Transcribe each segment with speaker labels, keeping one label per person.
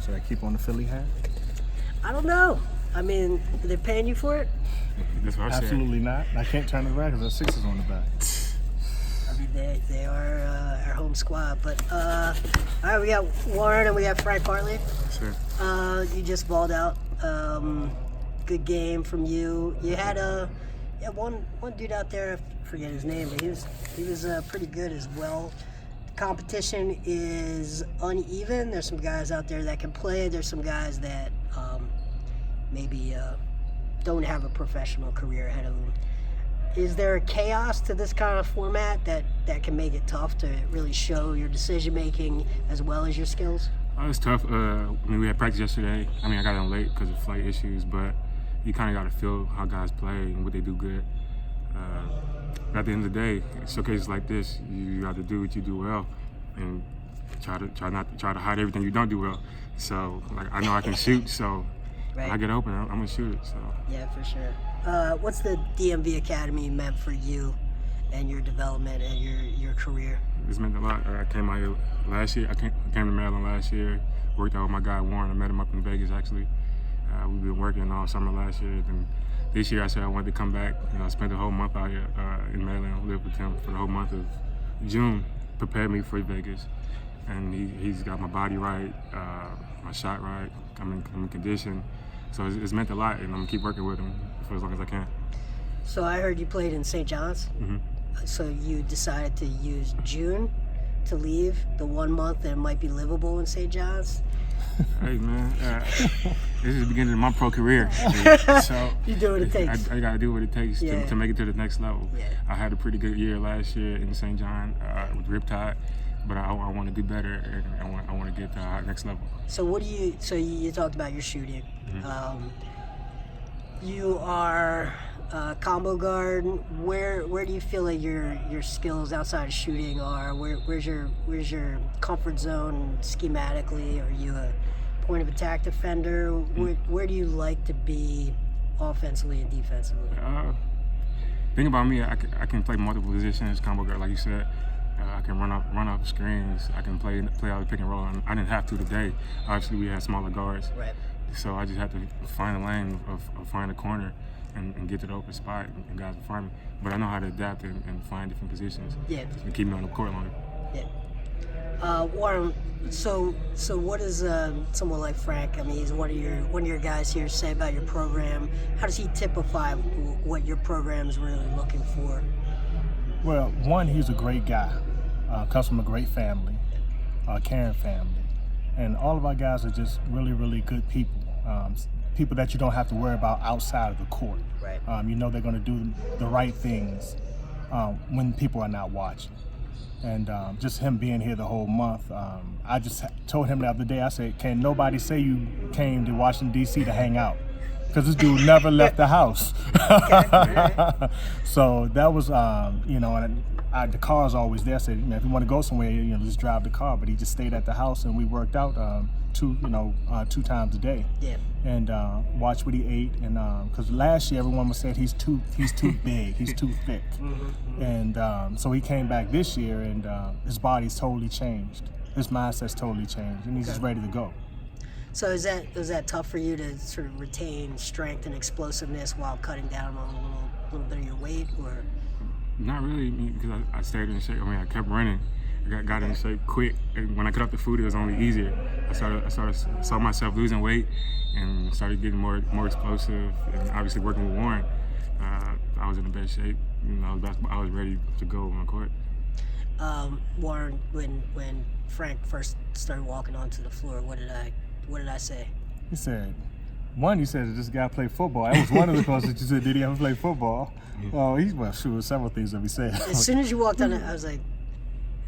Speaker 1: Should I keep on the Philly hat?
Speaker 2: I don't know. I mean, they're paying you for it?
Speaker 3: That's what I said.
Speaker 1: Absolutely not. I can't turn it around because there's Sixers on the back.
Speaker 2: I mean, they are our home squad. But, all right, we got Warren and we got Frank Bartley.
Speaker 3: Sure.
Speaker 2: You just balled out. Good game from you. You had one dude out there, I forget his name, but he was pretty good as well. Competition is uneven. There's some guys out there that can play. There's some guys that maybe don't have a professional career ahead of them. Is there a chaos to this kind of format that can make it tough to really show your decision making as well as your skills?
Speaker 3: It was tough. I mean, we had practice yesterday. I mean, I got in late because of flight issues, but you kind of got to feel how guys play and what they do good. But at the end of the day, showcases like this, you got to do what you do well, and try to hide everything you don't do well. So, like, I know I can shoot, so
Speaker 2: Right.
Speaker 3: when I get open, I'm gonna shoot it. So.
Speaker 2: Yeah, for sure. What's the DMV Academy meant for you and your development and your career?
Speaker 3: This meant a lot. I came out here last year. I came to Maryland last year. Worked out with my guy Warren. I met him up in Vegas actually. We've been working all summer last year. Then this year I said I wanted to come back. I spent the whole month out here in Maryland. Lived with him for the whole month of June. Prepared me for Vegas, and he's got my body right, my shot right. I'm in condition. So it's meant a lot, and I'm gonna keep working with him for as long as I can.
Speaker 2: So I heard you played in St. John's.
Speaker 3: Mm-hmm.
Speaker 2: So you decided to use June to leave the 1 month that might be livable in St. John's?
Speaker 3: Hey man, this is the beginning of my pro career. So
Speaker 2: you do what it takes.
Speaker 3: I gotta do what it takes to make it to the next level.
Speaker 2: Yeah.
Speaker 3: I had a pretty good year last year in St. John with Riptide, but I want to do better, and I want to get to the next level.
Speaker 2: So what do you? So you talked about your shooting.
Speaker 3: Mm-hmm.
Speaker 2: You are combo guard. Where do you feel like your skills outside of shooting are? Where's your comfort zone schematically? Are you a point of attack defender? Where do you like to be offensively and defensively?
Speaker 3: Thing about me, I can play multiple positions, combo guard, like you said. I can run off screens. I can play out the pick and roll. I didn't have to today. Obviously, we had smaller guards.
Speaker 2: Right.
Speaker 3: So I just had to find a lane of find a corner and get to the open spot, and guys will find me. But I know how to adapt and find different positions.
Speaker 2: Yeah.
Speaker 3: And keep me on the court longer.
Speaker 2: Yeah. Warren, so what does someone like Frank, I mean, he's one of your guys here, say about your program? How does he typify what your program is really looking for?
Speaker 1: Well, one, he's a great guy. Comes from a great family, caring family. And all of our guys are just really, really good people. People that you don't have to worry about outside of the court.
Speaker 2: Right.
Speaker 1: You know they're going to do the right things when people are not watching. And just him being here the whole month, I just told him the other day, I said, can nobody say you came to Washington, D.C. to hang out? Because this dude never left the house. So that was, and the car's always there. I said, if you want to go somewhere, just drive the car. But he just stayed at the house, and we worked out two times a day.
Speaker 2: Yeah.
Speaker 1: And watched what he ate. And because last year everyone was saying he's too big, he's too thick. Mm-hmm. And so he came back this year, and his body's totally changed. His mindset's totally changed, and he's just ready to go.
Speaker 2: So was that tough for you to sort of retain strength and explosiveness while cutting down on a little bit of your weight, or?
Speaker 3: Not really, because I stayed in shape. I mean, I kept running. I got in shape quick. And when I cut up the food, it was only easier. I saw myself losing weight and started getting more explosive. And obviously working with Warren, I was in the best shape. I was ready to go on the court.
Speaker 2: Warren, when Frank first started walking onto the floor, what did I say?
Speaker 1: He said, one, you said this guy played football. That was one of the questions that you said, did he ever play football? Well, several things that we said.
Speaker 2: As soon as you walked on it, I was like,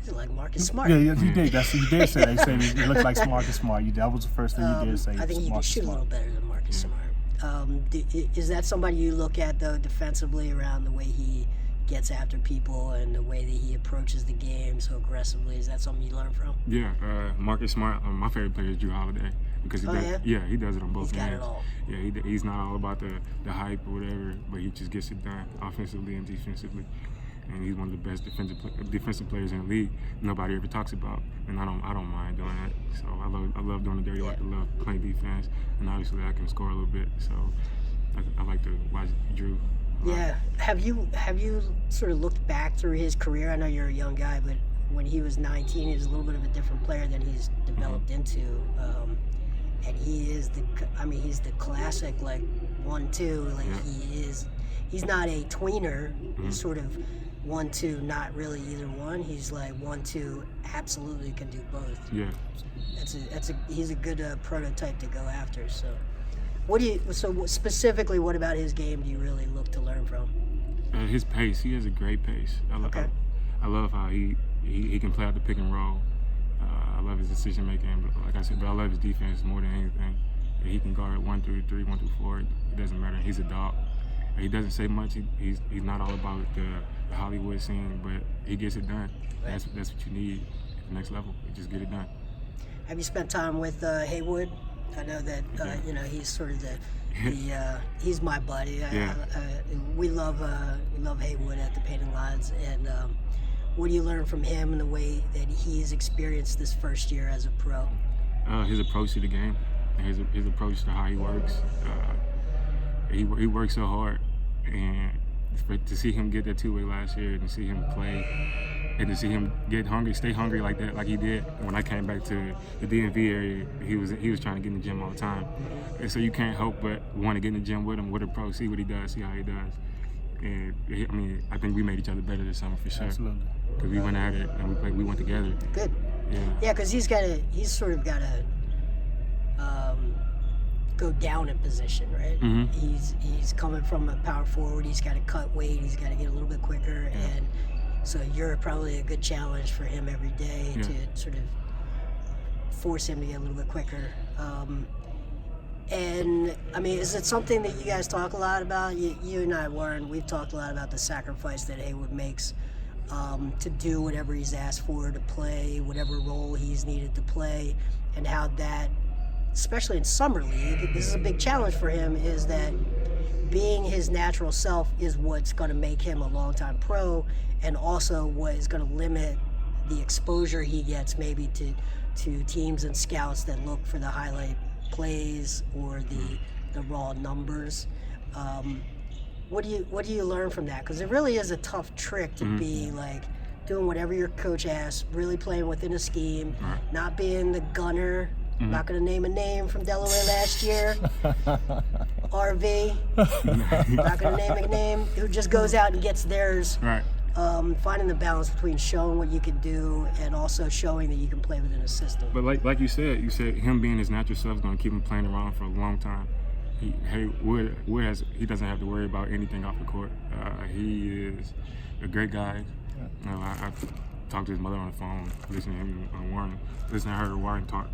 Speaker 2: is it like Marcus Smart?
Speaker 1: Yeah, you did. You did say that. You said he looked like Marcus Smart. That was the first thing you did say.
Speaker 2: I think you can shoot a little better than Marcus Smart. Is that somebody you look at, though, defensively around the way he gets after people and the way that he approaches the game so aggressively? Is that something you learn from?
Speaker 3: Yeah, Marcus Smart. My favorite player is Drew Holiday because he does it on both ends.
Speaker 2: He's got it all.
Speaker 3: Yeah, he's not all about the hype or whatever, but he just gets it done offensively and defensively. and he's one of the best defensive players in the league. Nobody ever talks about, and I don't mind doing that. So I love doing the dirty work. I love playing defense, and obviously I can score a little bit. So I like to watch Drew.
Speaker 2: Yeah. Have you sort of looked back through his career? I know you're a young guy, but when he was 19, he was a little bit of a different player than he's developed into. And he's the classic like 1-2. Like he's not a tweener. He's sort of 1-2, not really either one. He's like 1-2, absolutely can do both.
Speaker 3: Yeah.
Speaker 2: He's a good prototype to go after. So specifically, what about his game do you really look to learn from?
Speaker 3: His pace. He has a great pace. I love how he can play out the pick and roll. I love his decision making, but like I said, I love his defense more than anything. He can guard 1 through 3, 1 through 4. It doesn't matter. He's a dog. He doesn't say much. He's not all about the Hollywood scene, but he gets it done. That's what you need at the next level. You just get it done.
Speaker 2: Have you spent time with Haywood? I know that he's sort of he's my buddy. We love Haywood at the Painting Lines, and what do you learn from him and the way that he's experienced this first year as a pro?
Speaker 3: His approach to the game, his approach to how he works. He works so hard, and to see him get that two-way last year, and to see him play, and to see him stay hungry like that, like he did when I came back to the DMV area. He was trying to get in the gym all the time, and so you can't help but want to get in the gym with him, with a pro, see what he does, see how he does. And I think we made each other better this summer for sure.
Speaker 1: Absolutely.
Speaker 3: Because we went at it and we went together.
Speaker 2: Good. Yeah, because he's sort of got to go down in position, right?
Speaker 3: Mm-hmm.
Speaker 2: He's coming from a power forward. He's got to cut weight. He's got to get a little bit quicker, and so you're probably a good challenge for him every day to sort of force him to get a little bit quicker. And I mean, is it something that you guys talk a lot about? You and I, Warren, we've talked a lot about the sacrifice that Haywood makes to do whatever he's asked for, to play whatever role he's needed to play, and how that, especially in summer league, this is a big challenge for him, is that being his natural self is what's going to make him a longtime pro, and also what is going to limit the exposure he gets maybe to teams and scouts that look for the highlight plays or the raw numbers. What do you learn from that? Because it really is a tough trick to be like doing whatever your coach asks, really playing within a scheme, not being the gunner. I'm not going to name a name from Delaware last year. RV. Not going to name a name. Who just goes out and gets theirs.
Speaker 3: Right.
Speaker 2: Finding the balance between showing what you can do and also showing that you can play within a system.
Speaker 3: But like you said him being his natural self is going to keep him playing around for a long time. Wood he doesn't have to worry about anything off the court. He is a great guy. I've talked to his mother on the phone, listening to him on Warren, listening to her Warren talk.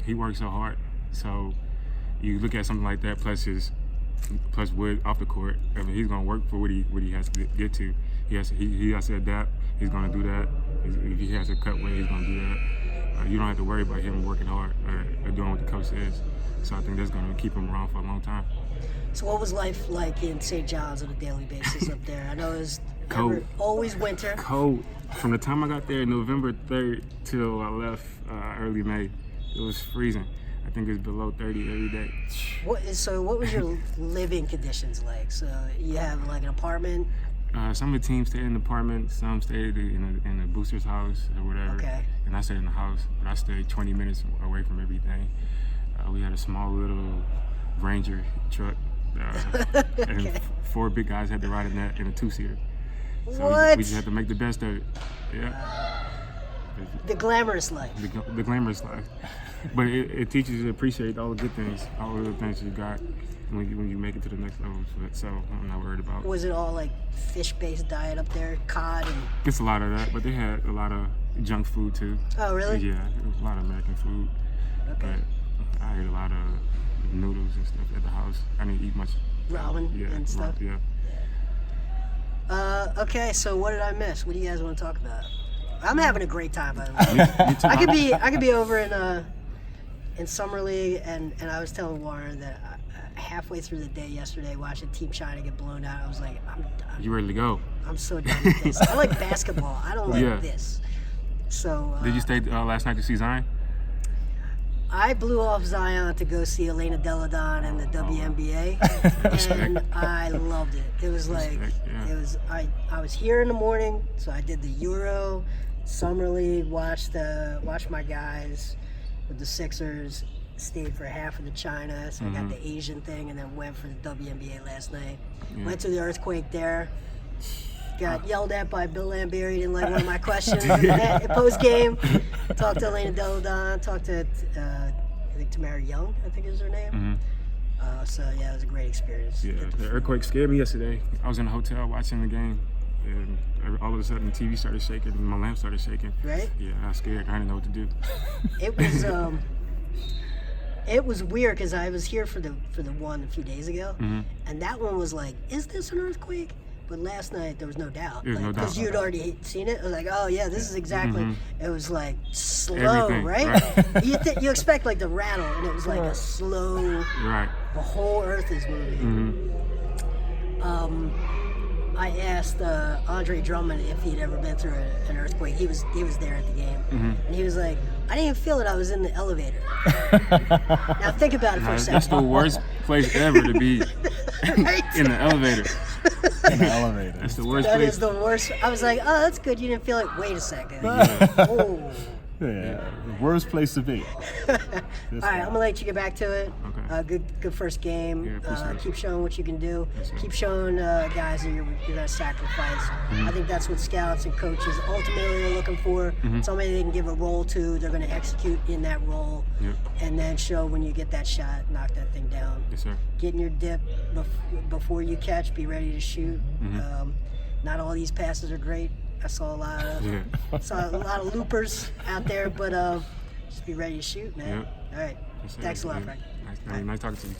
Speaker 3: He works so hard. So you look at something like that, plus Wood off the court. I mean, he's gonna work for what he has to get to. He has to adapt. He's gonna do that. If he has to cut weight, he's gonna do that. You don't have to worry about him working hard or doing what the coach says. So I think that's gonna keep him around for a long time.
Speaker 2: So what was life like in St. John's on a daily basis up there? I know it was
Speaker 3: cold.
Speaker 2: Always winter.
Speaker 3: Cold. From the time I got there, November 3rd till I left early May, it was freezing. I think it was below 30 every day.
Speaker 2: What was your living conditions like? So you have like an apartment?
Speaker 3: Some of the teams stayed in the apartment, some stayed in a booster's house or whatever. Okay. And I stayed in the house, but I stayed 20 minutes away from everything. We had a small little Ranger truck, and 4 big guys had to ride in that in a 2-seater. So we just had to make the best of it. Yeah.
Speaker 2: The glamorous life.
Speaker 3: The glamorous life. But it teaches you to appreciate all the good things, all the things you got when you make it to the next level. So I'm not worried about it.
Speaker 2: Was it all like fish-based diet up there, cod?
Speaker 3: It's a lot of that, but they had a lot of junk food too.
Speaker 2: Oh, really?
Speaker 3: Yeah, a lot of American food. Okay. But I ate a lot of noodles and stuff at the house. I didn't eat much.
Speaker 2: Ramen and stuff?
Speaker 3: Yeah.
Speaker 2: Okay, so what did I miss? What do you guys want to talk about? I'm having a great time, by the way. I could be over in summer league, and I was telling Warren that halfway through the day yesterday watching Team China get blown out. I was like, I'm done.
Speaker 3: You ready to go?
Speaker 2: I'm so done with this. I like basketball. I don't like this. So
Speaker 3: Did you stay last night to see Zion?
Speaker 2: I blew off Zion to go see Elena Delle Donne in the WNBA, and I loved it. It was like, I was here in the morning, so I did the Euro, Summer League, watched my guys with the Sixers, stayed for half of the China, so I got the Asian thing, and then went for the WNBA last night. Went to the earthquake there. Got yelled at by Bill Lambieri, didn't like one of my questions post game. Talked to Elena Delle Donne, talked to I think Tamara Young, I think is her name. So yeah, it was a great experience.
Speaker 3: Yeah, the earthquake scared me yesterday. I was in a hotel watching the game, and all of a sudden the TV started shaking and my lamp started shaking.
Speaker 2: Right?
Speaker 3: Yeah, I was scared. I didn't know what to do.
Speaker 2: It was weird because I was here for the one a few days ago, and that one was like, is this an earthquake? But last night there was no doubt.
Speaker 3: There's no doubt.
Speaker 2: Because you'd already seen it. I was like, oh yeah, this is exactly. It was like slow,
Speaker 3: Everything,
Speaker 2: right? You expect like the rattle, and it was like a slow.
Speaker 3: Right.
Speaker 2: The whole earth is moving. I asked Andre Drummond if he'd ever been through an earthquake. He was there at the game, and he was like, I didn't even feel it. I was in the elevator. Now think about it for a second.
Speaker 3: That's the worst place ever to be. In the elevator.
Speaker 1: In the elevator.
Speaker 3: That's the worst
Speaker 2: That
Speaker 3: place.
Speaker 2: is the worst. I was like, oh, that's good. You didn't feel it. Wait a second. Oh.
Speaker 1: Yeah, worst place to be.
Speaker 2: All right, I'm gonna let you get back to it.
Speaker 3: Okay.
Speaker 2: Good first game.
Speaker 3: Yeah, appreciate it.
Speaker 2: Keep showing what you can do.
Speaker 3: Yes, sir.
Speaker 2: Keep showing guys that you're gonna sacrifice. I think that's what scouts and coaches ultimately are looking for. Somebody they can give a role to. They're gonna execute in that role, and then show when you get that shot, knock that thing down.
Speaker 3: Yes, sir.
Speaker 2: Get in your dip before you catch. Be ready to shoot. Not all these passes are great. I saw a lot of loopers out there, but just be ready to shoot, man. All right.
Speaker 3: Yes, sir.
Speaker 2: Thanks a lot,
Speaker 3: Yeah.
Speaker 2: Frank.
Speaker 3: Nice talking to you.